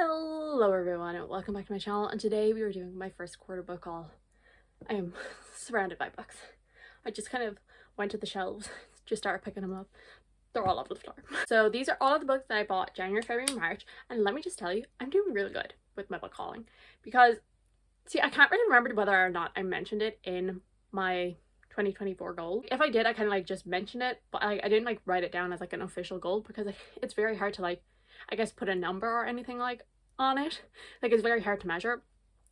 Hello everyone and welcome back to my channel, and today we are doing my first quarter book haul. I am surrounded by books. I just kind of went to the shelves, just started picking them up. They're all over the floor. So these are all of the books that I bought January, February, March, and let me just tell you, I'm doing really good with my book hauling because, see, I can't really remember whether or not I mentioned it in my 2024 goal. If I did, I kind of like just mentioned it, but I didn't like write it down as like an official goal because it's very hard to like, I guess, put a number or anything like on it. Like, it's very hard to measure.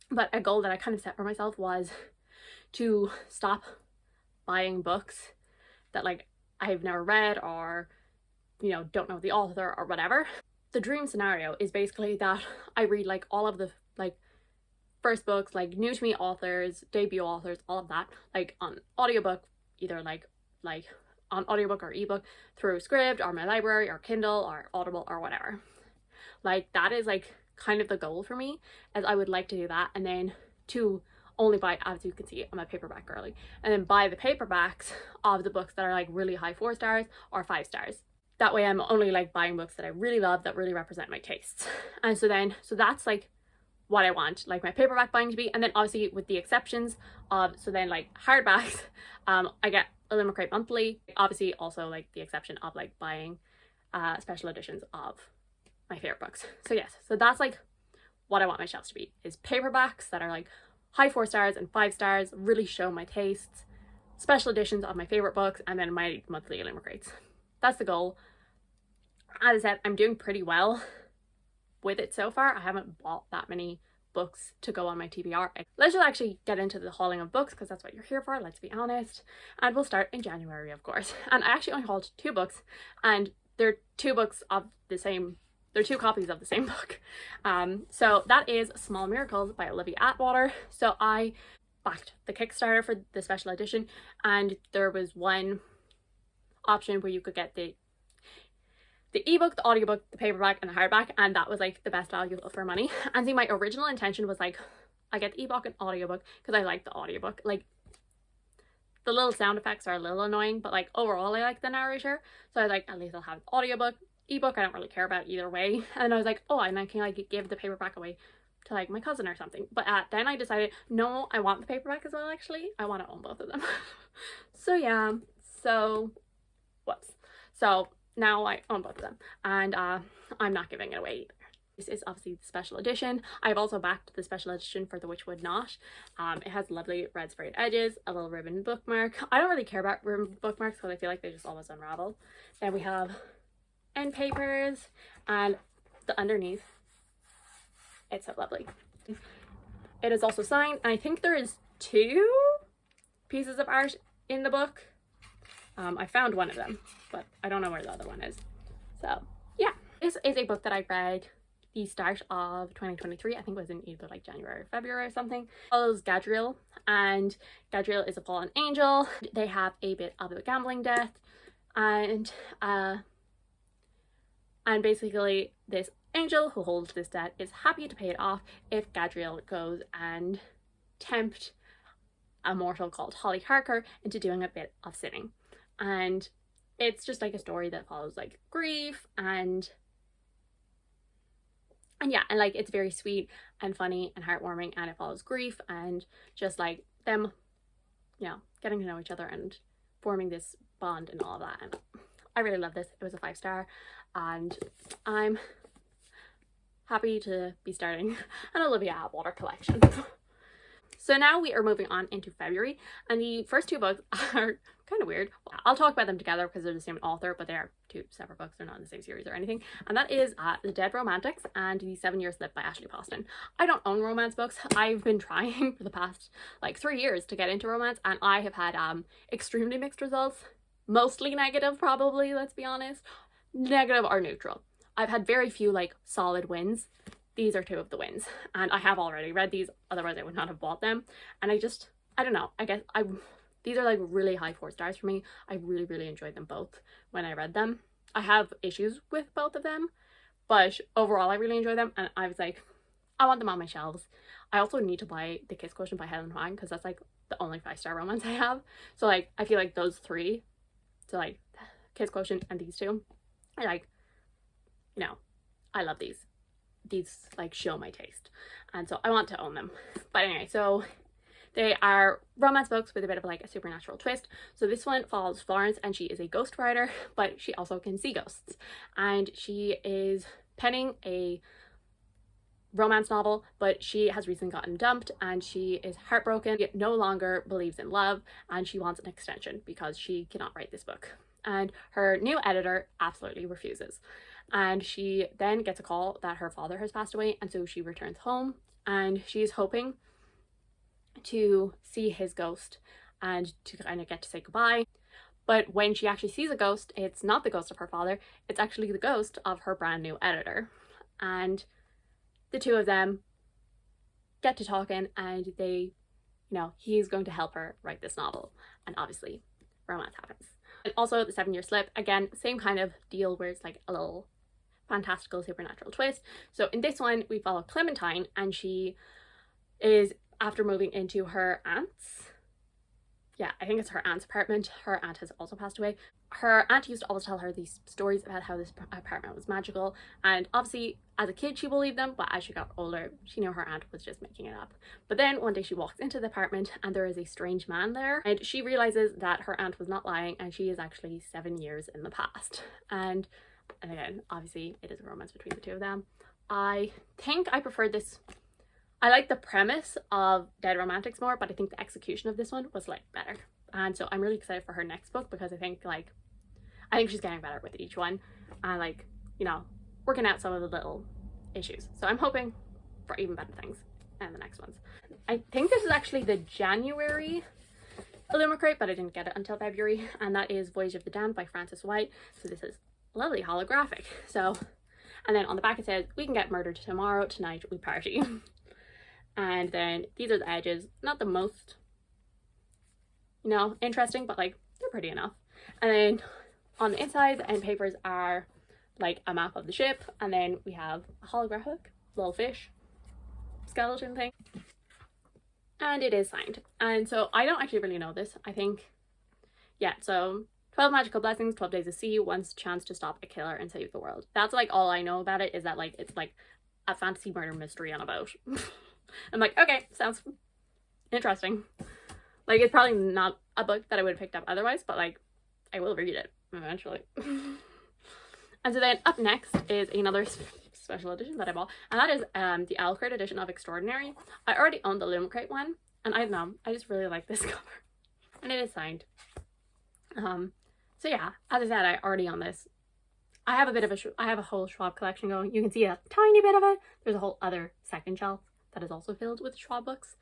But a goal that I kind of set for myself was to stop buying books that like I've never read or, you know, don't know the author or whatever. The dream scenario is basically that I read like all of the like first books, like new to me authors, debut authors, all of that, like on audiobook, either like on audiobook or ebook through SCRIBD or my library or Kindle or Audible or whatever. Like, that is like kind of the goal for me, as I would like to do that, and then to only buy, as you can see, I'm a paperback girly, and then buy the paperbacks of the books that are like really high 4 stars or 5 stars. That way I'm only like buying books that I really love, that really represent my tastes. And so that's like what I want like my paperback buying to be. And then obviously with the exceptions of, so then like hardbacks, I get a Limerick monthly, obviously also like the exception of like buying special editions of my favorite books. So yes, so that's like what I want my shelves to be, is paperbacks that are like high 4 stars and 5 stars, really show my tastes, special editions of my favorite books, and then my monthly Limerick. That's the goal. As I said, I'm doing pretty well with it so far. I haven't bought that many books to go on my TBR. Let's just actually get into the hauling of books, because that's what you're here for, let's be honest. And we'll start in January, of course. And I actually only hauled 2 books, and they're 2 books of the same, they're 2 copies of the same book. So that is Small Miracles by Olivia Atwater. So I backed the Kickstarter for the special edition, and there was one option where you could get the ebook, the audiobook, the paperback, and the hardback, and that was like the best value for money. And see, my original intention was like, I get the ebook and audiobook because I like the audiobook. Like, the little sound effects are a little annoying, but like overall I like the narrator, so I was like, at least I'll have the audiobook. Ebook I don't really care about either way. And I was like, oh, and I can like give the paperback away to like my cousin or something. But then I decided, no, I want the paperback as well. Actually, I want to own both of them. So yeah, so whoops, so now I own both of them, and I'm not giving it away either. This is obviously the special edition. I've also backed the special edition for The Witch Would Not. It has lovely red sprayed edges, a little ribbon bookmark. I don't really care about ribbon bookmarks because I feel like they just always unravel. Then we have end papers, and the underneath, it's so lovely. It is also signed, and I think there is 2 pieces of art in the book. I found one of them, but I don't know where the other one is. So yeah, this is a book that I read the start of 2023. I think it was in either like January or February or something. It follows Gadriel, and Gadriel is a fallen angel. They have a bit of a gambling debt, and basically this angel who holds this debt is happy to pay it off if Gadriel goes and tempt a mortal called Holly Harker into doing a bit of sinning. And it's just like a story that follows like grief and yeah, and like it's very sweet and funny and heartwarming, and it follows grief and just like them, you know, getting to know each other and forming this bond and all of that. And I really love this. It was a 5 star, and I'm happy to be starting an Olivia Atwater collection. So now we are moving on into February, and the first 2 books are kind of weird. I'll talk about them together because they're the same author, but they are 2 separate books. They're not in the same series or anything. And that is The Dead Romantics and The 7 Year Slip by Ashley Poston. I don't own romance books. I've been trying for the past like 3 years to get into romance, and I have had extremely mixed results. Mostly negative, probably, let's be honest. Negative or neutral. I've had very few like solid wins. These are 2 of the wins, and I have already read these, otherwise I would not have bought them. And I don't know, I guess these are like really high 4 stars for me. I really enjoyed them both when I read them. I have issues with both of them, but overall I really enjoy them, and I was like, I want them on my shelves. I also need to buy The Kiss Quotient by Helen Huang because that's like the only 5-star romance I have. So like I feel like those 3, so like Kiss Quotient and these 2, are like, you know, I love these. these like show my taste, and so I want to own them. But anyway, so they are romance books with a bit of like a supernatural twist. So this one follows Florence, and she is a ghost writer, but she also can see ghosts, and she is penning a romance novel, but she has recently gotten dumped and she is heartbroken, yet no longer believes in love, and she wants an extension because she cannot write this book. And her new editor absolutely refuses. And she then gets a call that her father has passed away, and so she returns home and she's hoping to see his ghost and to kind of get to say goodbye. But when she actually sees a ghost, it's not the ghost of her father, it's actually the ghost of her brand new editor. And the two of them get to talking, and they, he's going to help her write this novel. And obviously, romance happens. And also, the 7-year slip, again, same kind of deal where it's like a little fantastical supernatural twist. So in this one, we follow Clementine, and she is, after moving into her aunt's, I think it's her aunt's apartment. Her aunt has also passed away. Her aunt used to always tell her these stories about how this apartment was magical, and obviously as a kid she believed them, but as she got older she knew her aunt was just making it up. But then one day she walks into the apartment and there is a strange man there, and she realizes that her aunt was not lying and she is actually 7 years in the past. And again, obviously it is a romance between the two of them. I think I preferred this. I like the premise of Dead Romantics more, but I think the execution of this one was like better. And so I'm really excited for her next book, because I think she's getting better with each one, and working out some of the little issues. So I'm hoping for even better things in the next ones. I think this is actually the January Illumicrate, but I didn't get it until February, and that is Voyage of the Damned by Frances White. So this is lovely holographic. So, and then on the back it says, "We can get murdered tomorrow, tonight we party." And then these are the edges, not the most, interesting, but like they're pretty enough. And then on the inside, the end papers are like a map of the ship, and then we have a holographic little fish skeleton thing, and it is signed. And so I don't actually really know this. I think, so 12 magical blessings, 12 days of sea, one chance to stop a killer and save the world. That's like all I know about it, is that like it's like a fantasy murder mystery on a boat. I'm like, okay, sounds interesting. Like, it's probably not a book that I would have picked up otherwise, but like I will read it eventually. And so then up next is another special edition that I bought, and that is the Alcred edition of Extraordinary. I already owned the Illumicrate one, and I don't know, I just really like this cover, and it is signed. So yeah, as I said, I already own this. I have a bit of I have a whole Schwab collection going. You can see a tiny bit of it. There's a whole other second shelf that is also filled with Schwab books.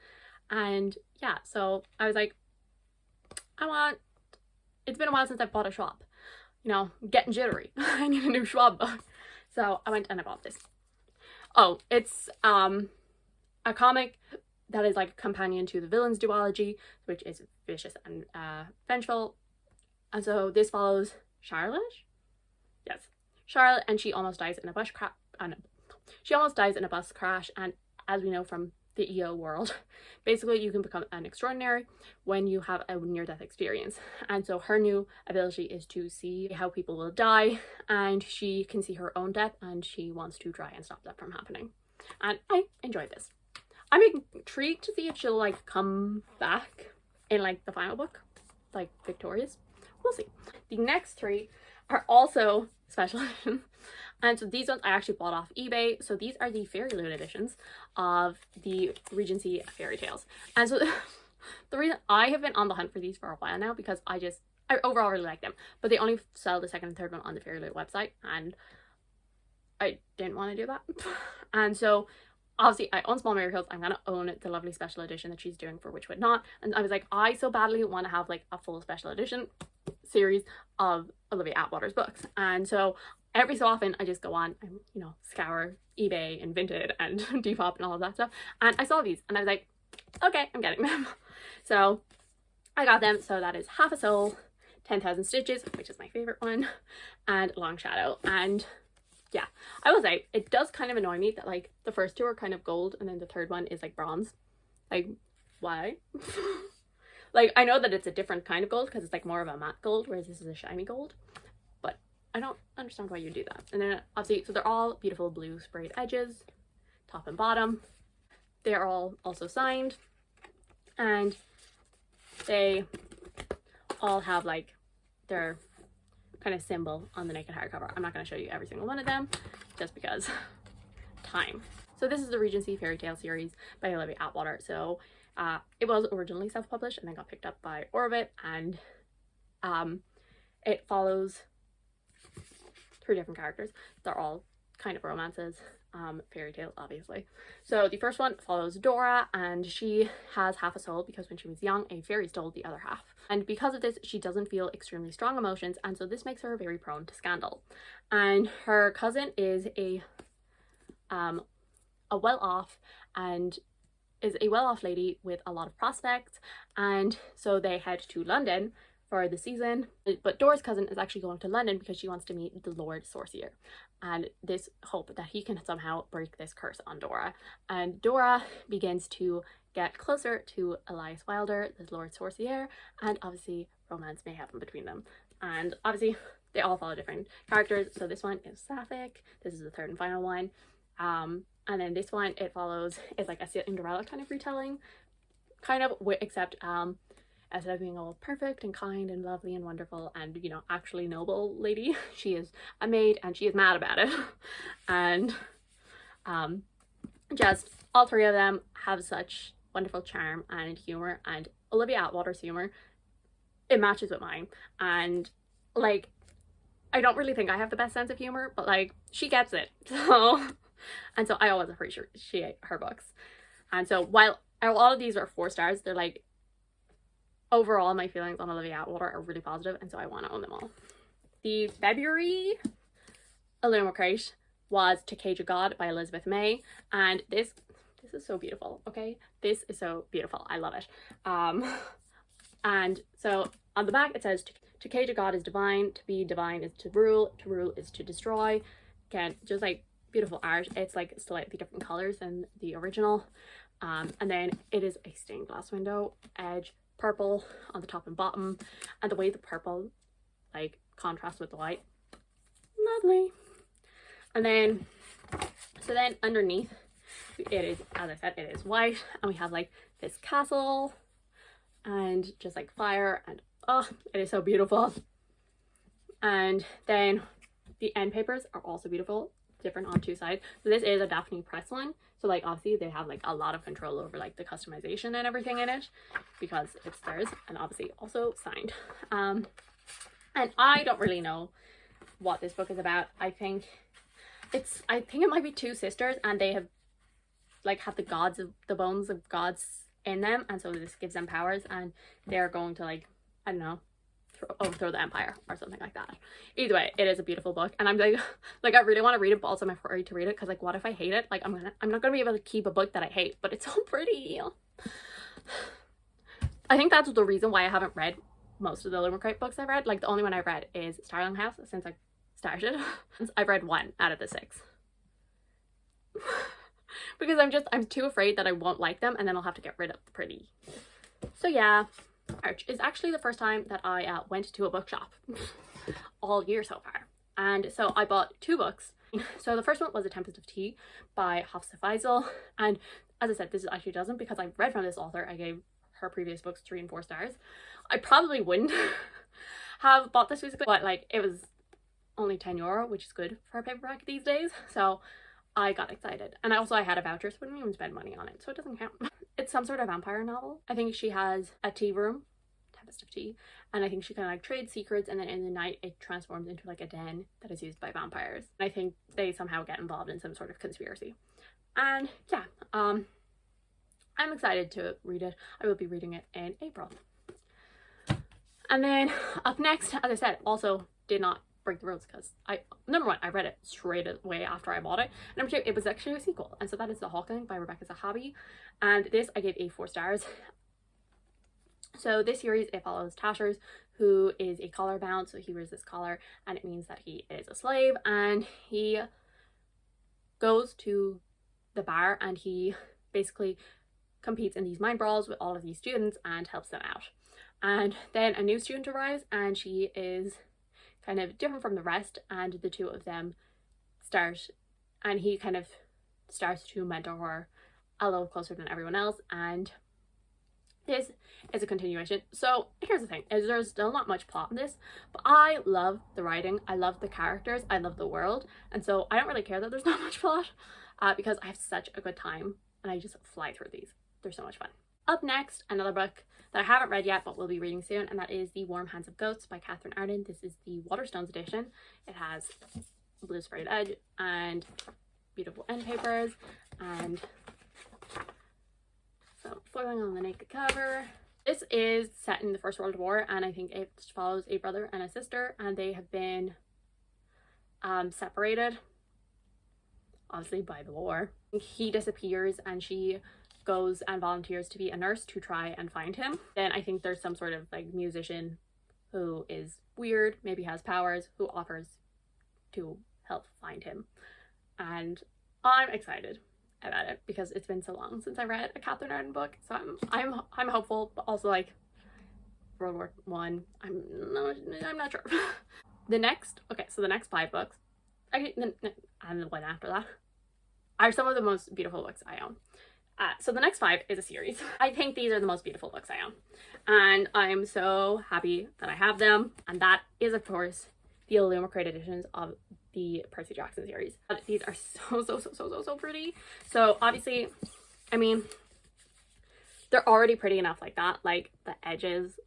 And yeah, so I was like, it's been a while since I've bought a Schwab. Getting jittery. I need a new Schwab book. So I went and I bought this. Oh, it's a comic that is like a companion to the Villains duology, which is vicious and vengeful. And so this follows Charlotte. Yes, Charlotte, and she almost dies in a bus crash. And as we know from the EO world, basically you can become an extraordinary when you have a near-death experience. And so her new ability is to see how people will die, and she can see her own death, and she wants to try and stop that from happening. And I enjoyed this. I'm intrigued to see if she'll like come back in like the final book, like victorious. We'll see. The next three are also special editions, and so these ones I actually bought off eBay. So these are the Fairy Loot editions of the Regency fairy tales. And so the reason I have been on the hunt for these for a while now, because I overall really like them, but they only sell the second and third one on the Fairy Loot website, and I didn't want to do that. And so obviously I own Small Miracles, I'm gonna own the lovely special edition that she's doing for Which Would Not, and I was like, I so badly want to have like a full special edition series of Olivia Atwater's books. And so every so often I just go on and scour eBay and Vinted and Depop and all of that stuff, and I saw these and I was like, okay, I'm getting them. So I got them. So that is Half a Soul, 10,000 Stitches, which is my favorite one, and Long Shadow. And yeah, I will say it does kind of annoy me that like the first two are kind of gold and then the third one is like bronze. Like, why? Like, I know that it's a different kind of gold because it's like more of a matte gold, whereas this is a shiny gold, but I don't understand why you do that. And then obviously, so they're all beautiful blue sprayed edges, top and bottom. They're all also signed, and they all have like their kind of symbol on the naked hardcover. I'm not going to show you every single one of them just because time. So this is the Regency Fairy Tale series by Olivia Atwater. So it was originally self-published and then got picked up by Orbit, and it follows 3 different characters. They're all kind of romances, fairy tales obviously. So the first one follows Dora, and she has half a soul because when she was young a fairy stole the other half, and because of this she doesn't feel extremely strong emotions, and so this makes her very prone to scandal. And her cousin is a well-off lady with a lot of prospects, and so they head to London for the season. But Dora's cousin is actually going to London because she wants to meet the Lord Sorcier, and this hope that he can somehow break this curse on Dora. And Dora begins to get closer to Elias Wilder, the Lord Sorcier, and obviously romance may happen between them. And obviously they all follow different characters. So this one is Sapphic, this is the 3rd and final one. And then this one, it follows, it's like a Cinderella kind of retelling, kind of, except instead of being all perfect and kind and lovely and wonderful and, you know, actually noble lady, she is a maid and she is mad about it. And just all 3 of them have such wonderful charm and humor, and Olivia Atwater's humor, it matches with mine. And like, I don't really think I have the best sense of humor, but like, she gets it. So and so I always appreciate her books. And so while all of these are 4 stars, they're like, overall my feelings on Olivia Atwater are really positive, and so I want to own them all. The February Illumicrate was To Cage a God by Elizabeth May, and this is so beautiful. Okay, this is so beautiful, I love it. And so on the back it says, to cage a god is divine, to be divine is to rule is to destroy. Again, just like beautiful art. It's like slightly different colors than the original. And then it is a stained glass window, edge purple on the top and bottom, and the way the purple like contrasts with the white, lovely. And then so then underneath it is, as I said, it is white, and we have like this castle and just like fire, and oh, it is so beautiful. And then the end papers are also beautiful, different on 2 sides. So this is a Daphne Press one, so like obviously they have like a lot of control over like the customization and everything in it because it's theirs, and obviously also signed. And I don't really know what this book is about. I think it might be 2 sisters, and they have like have the bones of gods in them, and so this gives them powers, and they're going to like, I don't know, overthrow the empire or something like that. Either way, it is a beautiful book, and I'm like I really want to read it, but also I'm afraid to read it because like, what if I hate it? Like I'm not gonna be able to keep a book that I hate, but it's so pretty. I think that's the reason why I haven't read most of the Illumicrate books I've read. Like the only one I've read is Starling House since I started. I've read 1 out of the 6. Because I'm too afraid that I won't like them and then I'll have to get rid of the pretty. So yeah, March is actually the first time that I went to a bookshop all year so far. And so I bought 2 books. So the first one was A Tempest of Tea by Hafsa Faisal. And as I said, this actually doesn't, because I read from this author. I gave her previous books 3 and 4 stars. I probably wouldn't have bought this physically, but like it was only €10, which is good for a paperback these days. So I got excited. And I had a voucher, so I didn't even spend money on it, so it doesn't count. It's some sort of vampire novel. I think she has a tea room, Tempest of Tea, and I think she kind of like trades secrets, and then in the night it transforms into like a den that is used by vampires. And I think they somehow get involved in some sort of conspiracy. And yeah, I'm excited to read it. I will be reading it in April. And then up next, as I said, also did not break the rules because number 1, I read it straight away after I bought it. Number 2, it was actually a sequel, and so that is The Hawking by Rebecca Zahabi, and this I gave a 4 stars. So this series, it follows Tashers, who is a collar bound, so he wears this collar and it means that he is a slave, and he goes to the bar and he basically competes in these mind brawls with all of these students and helps them out. And then a new student arrives, and she is kind of different from the rest, and the two of them start, and he kind of starts to mentor her a little closer than everyone else, and this is a continuation. So here's the thing, is there's still not much plot in this, but I love the writing, I love the characters, I love the world, and so I don't really care that there's not much plot, because I have such a good time and I just fly through these. They're so much fun. Up next, another book that I haven't read yet but will be reading soon, and that is The Warm Hands of Goats by Catherine Arden. This is the Waterstones edition. It has blue sprayed edge and beautiful end papers and some foiling on the naked cover. This is set in the First World War, and I think it follows a brother and a sister, and they have been separated, obviously, by the war. He disappears and she goes and volunteers to be a nurse to try and find him. Then I think there's some sort of like musician who is weird, maybe has powers, who offers to help find him. And I'm excited about it because it's been so long since I read a Catherine Arden book, so I'm hopeful, but also like World War One, I'm not sure. The next 5 books, and the one after that, are some of the most beautiful books I own. So the next 5 is a series. I think these are the most beautiful books I own, and I'm so happy that I have them. And that is, of course, the Illumicrate editions of the Percy Jackson series. These are so pretty. So obviously, I mean, they're already pretty enough like that, like the edges,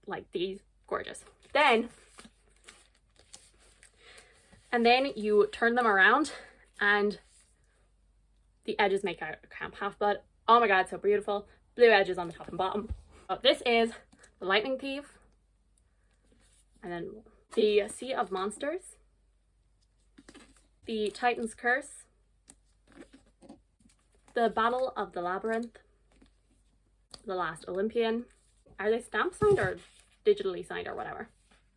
like these, gorgeous. And then you turn them around and the edges make a Camp Half-Blood. Oh my god, so beautiful. Blue edges on the top and bottom. Oh, this is The Lightning Thief, and then The Sea of Monsters, The Titan's Curse, The Battle of the Labyrinth, The Last Olympian. Are they stamp signed or digitally signed or whatever?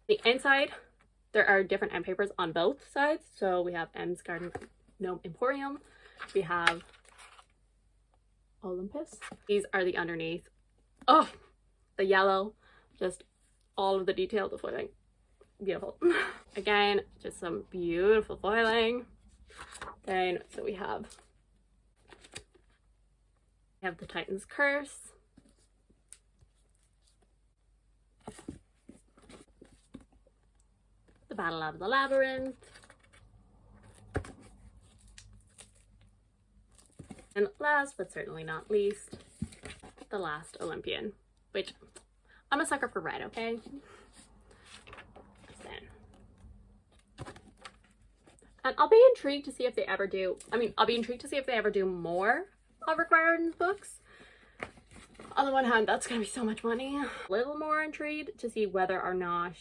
The inside, there are different end papers on both sides. So we have M's Garden Gnome Emporium, we have Olympus. These are the underneath. Oh, the yellow, just all of the detail, the foiling, beautiful. Again, just some beautiful foiling. Then so we have The Titan's Curse, The Battle of the Labyrinth, and last but certainly not least, The Last Olympian, which I'm a sucker for red, okay? And I'll be intrigued to see if they ever do, I'll be intrigued to see if they ever do more of Rick Riordan's books. On the one hand, that's gonna be so much money. A little more intrigued to see whether or not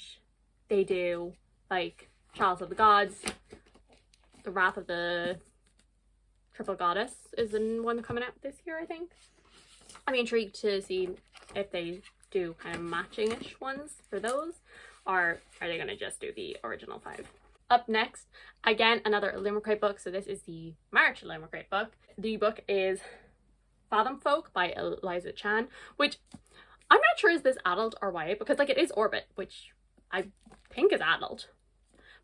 they do like Chalice of the Gods, The Wrath of the Triple Goddess is the one coming out this year, I think. I'm intrigued to see if they do kind of matching-ish ones for those, or are they gonna just do the original 5? Up next, again, another Illumicrate book. So this is the March Illumicrate book. The book is Fathom Folk by Eliza Chan, which I'm not sure is this adult or YA, because like it is Orbit, which I think is adult,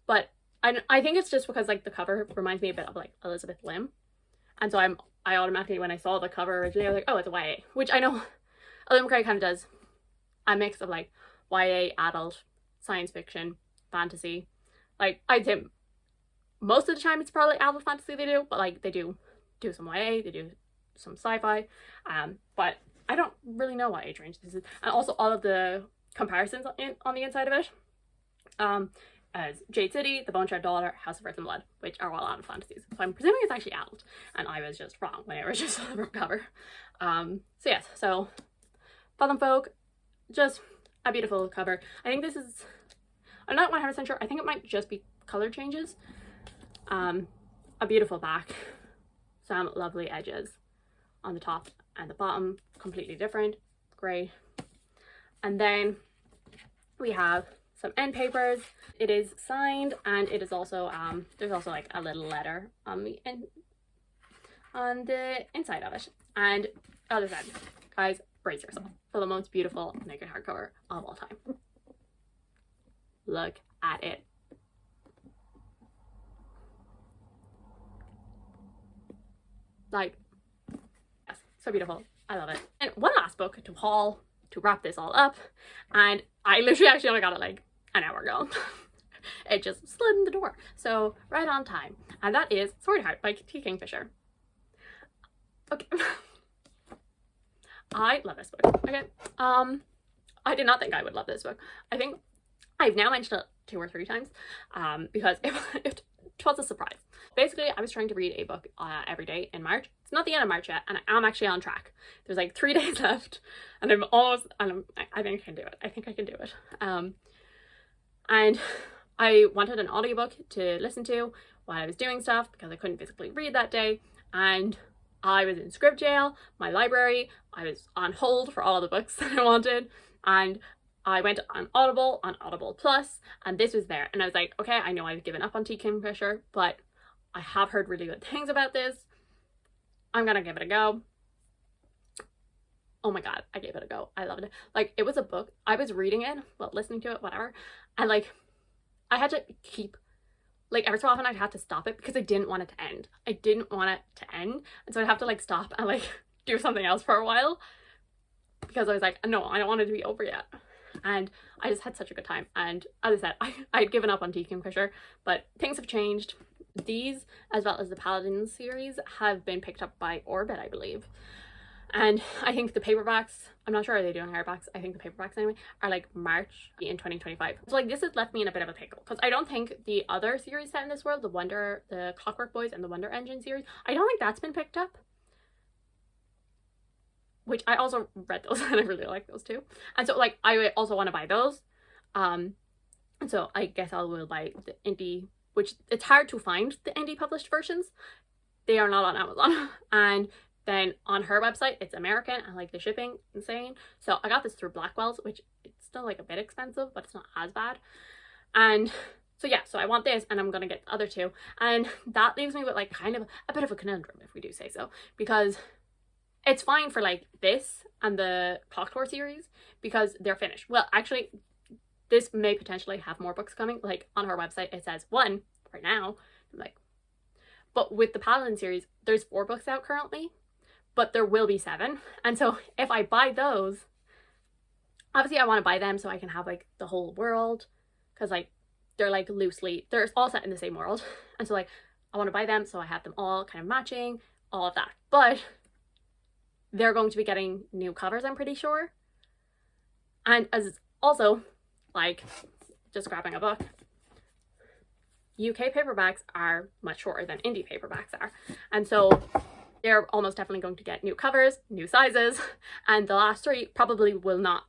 but I think it's just because like the cover reminds me a bit of like Elizabeth Lim, and so I automatically, when I saw the cover originally, I was like, oh, it's a YA, which I know Illumicrate kind of does a mix of like YA, adult, science fiction, fantasy. Like I'd say most of the time it's probably adult fantasy they do, but like they do some YA, they do some sci-fi, but I don't really know what age range this is. And also all of the comparisons on the inside of it, as Jade City, The Bone Shard Daughter, House of Earth and Blood, which are all adult fantasies. So I'm presuming it's actually adult, and I was just wrong when I originally saw the front cover. So yes, so Fathom Folk, just a beautiful cover. I think this is, I'm not 100% sure, I think it might just be color changes. A beautiful back, some lovely edges on the top and the bottom, completely different, great. And then we have some end papers. It is signed, and it is also there's also like a little letter on the inside of it. And other than, guys, brace yourself for the most beautiful naked hardcover of all time. Look at it. Like, yes, so beautiful. I love it. And one last book to haul to wrap this all up, and I literally actually only got it like an hour ago. It just slid in the door, so right on time, and that is Sword Heart by T. Kingfisher. Okay. I love this book. Okay. I did not think I would love this book. I think I've now mentioned it 2 or 3 times because it was a surprise. Basically, I was trying to read a book every day in March. It's not the end of March yet, and I'm actually on track. There's like 3 days left, and I think I can do it. I think I can do it. And I wanted an audiobook to listen to while I was doing stuff because I couldn't physically read that day, and I was in SCRIBD jail, my library. I was on hold for all the books that I wanted, and I went on Audible Plus, and this was there, and I was like, okay, I know I've given up on T. Kingfisher, but I have heard really good things about this. I'm gonna give it a go. Oh my god, I gave it a go. I loved it. Like, it was a book. I was reading it, well, listening to it, whatever, and like, I had to keep, like, every so often I'd have to stop it because I didn't want it to end. I didn't want it to end, and so I'd have to like stop and like do something else for a while because I was like, no, I don't want it to be over yet. And I just had such a good time. And as I said, I'd given up on T. Kingfisher, but things have changed. These, as well as the Paladins series, have been picked up by Orbit, I believe. And I think the paperbacks, I'm not sure are they doing hardbacks, I think the paperbacks anyway, are like March in 2025. So like, this has left me in a bit of a pickle because I don't think the other series set in this world, the Clockwork Boys and the Wonder Engine series, I don't think that's been picked up. Which I also read those and I really like those too. And so like, I also want to buy those. And so I guess I will buy the indie, which it's hard to find the indie published versions. They are not on Amazon. And then on her website, it's American and like the shipping, insane. So I got this through Blackwell's, which it's still like a bit expensive, but it's not as bad. And so yeah, so I want this and I'm gonna get the other 2. And that leaves me with like kind of a bit of a conundrum, if we do say so, because it's fine for like this and the Clock Tower series because they're finished. Well, actually, this may potentially have more books coming. Like on her website, it says 1 right now. I'm like, but with the Paladin series, there's 4 books out currently, but there will be 7. And so if I buy those, obviously I want to buy them so I can have like the whole world, because like they're like loosely, they're all set in the same world. And so like I want to buy them so I have them all kind of matching, all of that. But they're going to be getting new covers, I'm pretty sure. And as also, like, just grabbing a book, UK paperbacks are much shorter than indie paperbacks are. And so they're almost definitely going to get new covers, new sizes, and the last 3 probably will not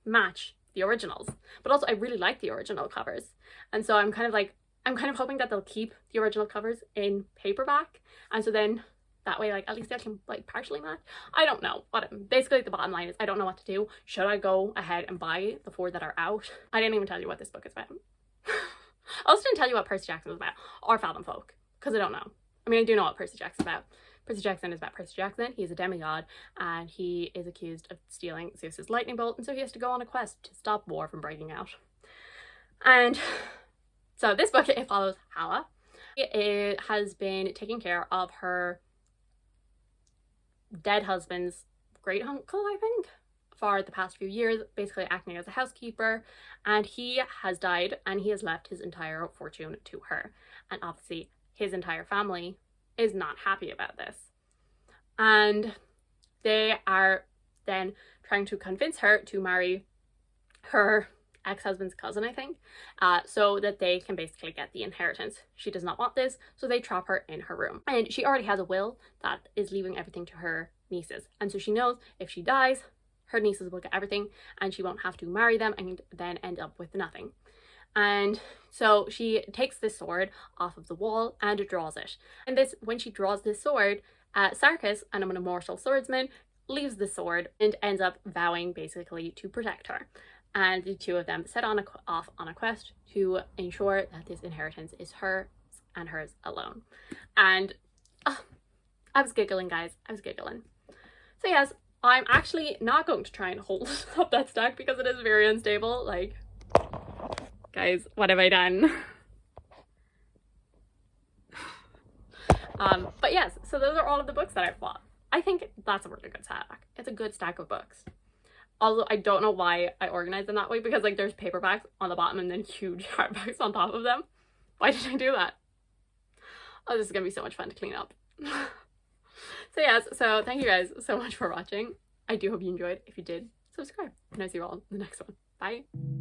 match the originals. But also I really like the original covers. And so I'm kind of hoping that they'll keep the original covers in paperback. And so then that way, like, at least I can like partially match. I don't know. But basically the bottom line is I don't know what to do. Should I go ahead and buy the 4 that are out? I didn't even tell you what this book is about. I also didn't tell you what Percy Jackson was about, or Fathom Folk, because I don't know. I mean, I do know what Percy Jackson's about. Percy Jackson is about Percy Jackson. He's a demigod, and he is accused of stealing Zeus's lightning bolt, and so he has to go on a quest to stop war from breaking out. And so this book, it follows Hala. It has been taking care of her dead husband's great uncle, I think, for the past few years, basically acting as a housekeeper, and he has died and he has left his entire fortune to her, and obviously his entire family is not happy about this, and they are then trying to convince her to marry her ex-husband's cousin, I think, so that they can basically get the inheritance. She does not want this, so they trap her in her room. And she already has a will that is leaving everything to her nieces. And so she knows if she dies, her nieces will get everything and she won't have to marry them and then end up with nothing. And so she takes this sword off of the wall and draws it. And when she draws this sword, Sarkis, and I'm an immortal swordsman, leaves the sword and ends up vowing basically to protect her. And the 2 of them set off on a quest to ensure that this inheritance is hers and hers alone. And I was giggling, guys. I was giggling. So yes, I'm actually not going to try and hold up that stack because it is very unstable. Like, guys, what have I done? But yes, so those are all of the books that I've bought. I think that's a really good stack. It's a good stack of books. Although I don't know why I organized them that way, because like there's paperbacks on the bottom and then huge hardbacks on top of them. Why did I do that? Oh, this is gonna be so much fun to clean up. So yes, so thank you guys so much for watching. I do hope you enjoyed. If you did, subscribe. And I'll see you all in the next one. Bye.